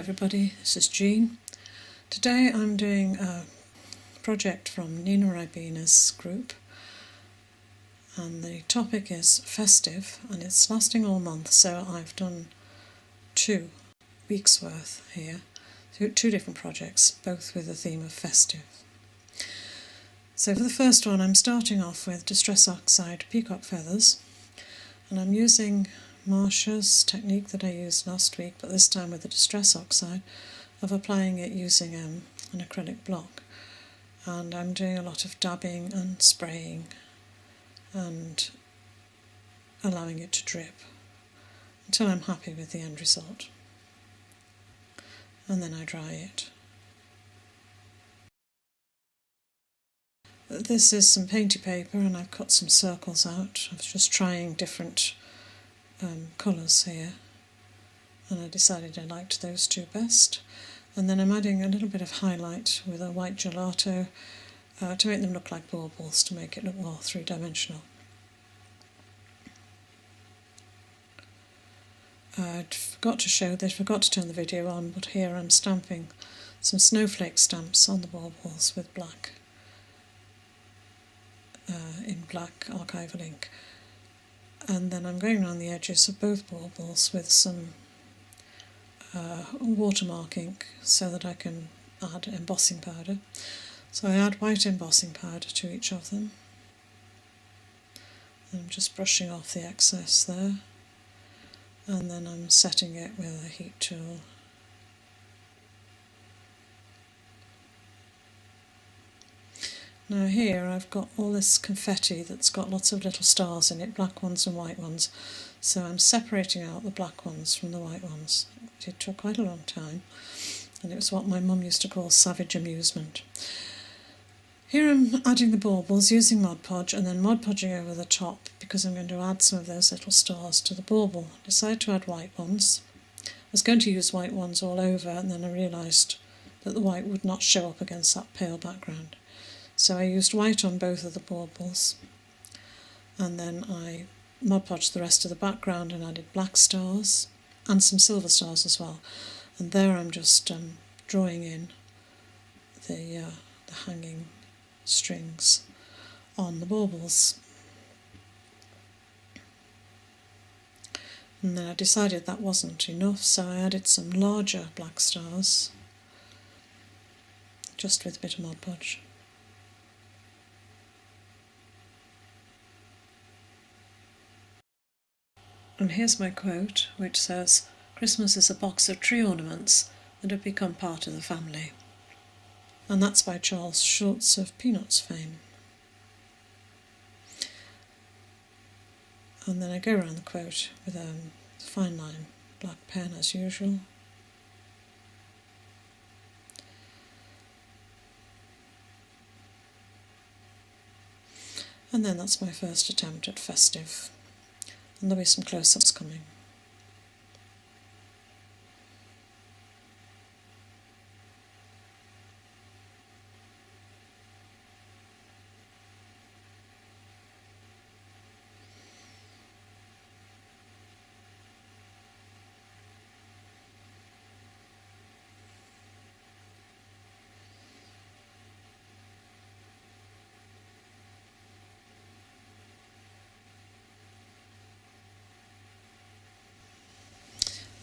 everybody, this is Jean. Today I'm doing a project from Nina Ribena's group, and the topic is Festive, and it's lasting all month, so I've done 2 weeks worth here, 2 different projects, both with the theme of festive. So for the first one I'm starting off with Distress Oxide peacock feathers, and I'm using Marsha's technique that I used last week, but this time with the Distress Oxide, of applying it using an acrylic block. And I'm doing a lot of dabbing and spraying and allowing it to drip until I'm happy with the end result. And then I dry it. This is some painty paper, and I've cut some circles out. I was just trying different colours here, and I decided I liked those 2 best. And then I'm adding a little bit of highlight with a white gelato to make them look like baubles, to make it look more 3-dimensional. I'd forgot to show this, forgot to turn the video on, but here I'm stamping some snowflake stamps on the baubles with black, in black archival ink. And then I'm going around the edges of both baubles with some watermark ink so that I can add embossing powder. So I add white embossing powder to each of them. And I'm just brushing off the excess there, and then I'm setting it with a heat tool. Now here I've got all this confetti that's got lots of little stars in it, black ones and white ones, so I'm separating out the black ones from the white ones. It took quite a long time, and it was what my mum used to call savage amusement. Here I'm adding the baubles using Mod Podge, and then Mod Podging over the top because I'm going to add some of those little stars to the bauble. I decided to add white ones. I was going to use white ones all over, and then I realised that the white would not show up against that pale background. So I used white on both of the baubles, and then I Mod Podged the rest of the background and added black stars and some silver stars as well. And there I'm just drawing in the hanging strings on the baubles. And then I decided that wasn't enough, so I added some larger black stars, just with a bit of Mod Podge. And here's my quote, which says, "Christmas is a box of tree ornaments that have become part of the family." And that's by Charles Schulz of Peanuts fame. And then I go around the quote with a fine line black pen as usual. And then that's my first attempt at festive. And there'll be some close-ups coming.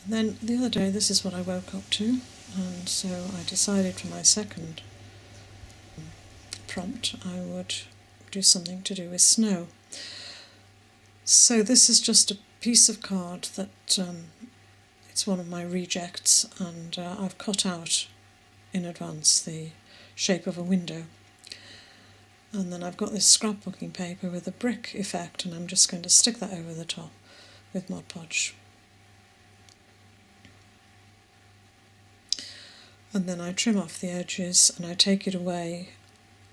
And then the other day, this is what I woke up to, and so I decided for my second prompt I would do something to do with snow. So this is just a piece of card that it's one of my rejects, and I've cut out in advance the shape of a window. And then I've got this scrapbooking paper with a brick effect, and I'm just going to stick that over the top with Mod Podge. And then I trim off the edges and I take it away,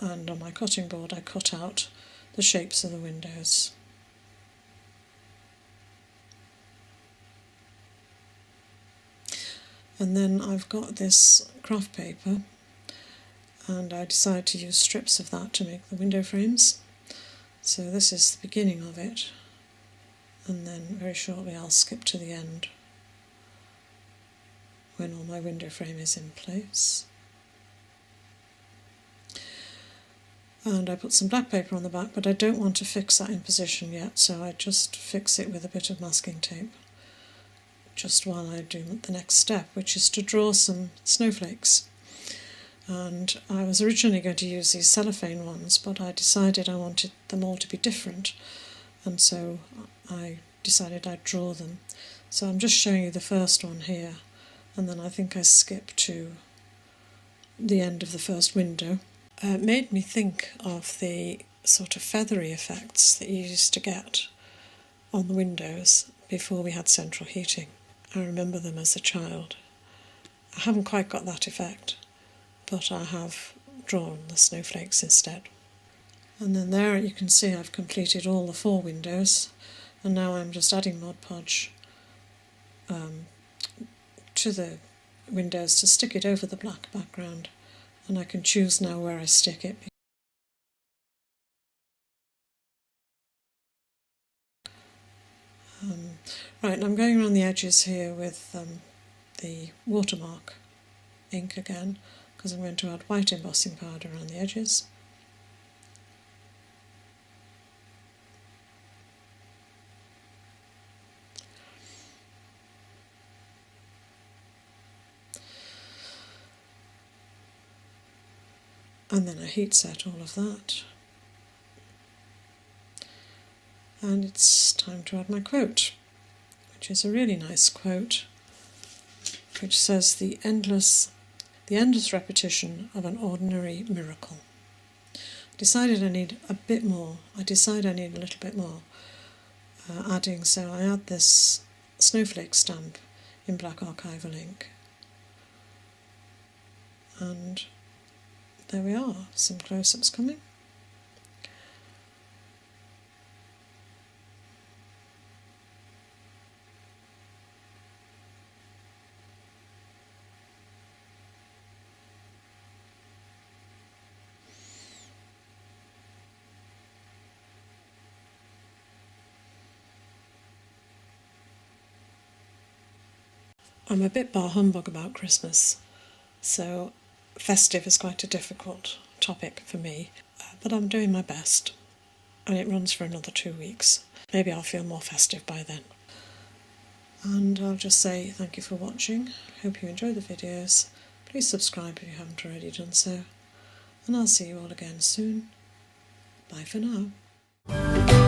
and on my cutting board I cut out the shapes of the windows. And then I've got this craft paper, and I decided to use strips of that to make the window frames. So this is the beginning of it, and then very shortly I'll skip to the end when all my window frame is in place. And I put some black paper on the back, but I don't want to fix that in position yet, so I just fix it with a bit of masking tape, just while I do the next step, which is to draw some snowflakes. And I was originally going to use these cellophane ones, but I decided I wanted them all to be different, and so I decided I'd draw them. So I'm just showing you the first one here, and then I think I skip to the end of the first window. It made me think of the sort of feathery effects that you used to get on the windows before we had central heating. I remember them as a child. I haven't quite got that effect, but I have drawn the snowflakes instead. And then there you can see I've completed all the 4 windows, and now I'm just adding Mod Podge to the windows to stick it over the black background, and I can choose now where I stick it. Right, and I'm going around the edges here with the watermark ink again, because I'm going to add white embossing powder around the edges. And then I heat set all of that. And it's time to add my quote, which is a really nice quote, which says the endless repetition of an ordinary miracle. I decided I need a bit more. I need a little bit more adding, so I add this snowflake stamp in black archival ink. And there we are, some close-ups coming. I'm a bit bar humbug about Christmas, so festive is quite a difficult topic for me, but I'm doing my best, and it runs for another 2 weeks. Maybe I'll feel more festive by then. And I'll just say thank you for watching. Hope you enjoy the videos. Please subscribe if you haven't already done so, and I'll see you all again soon. Bye for now.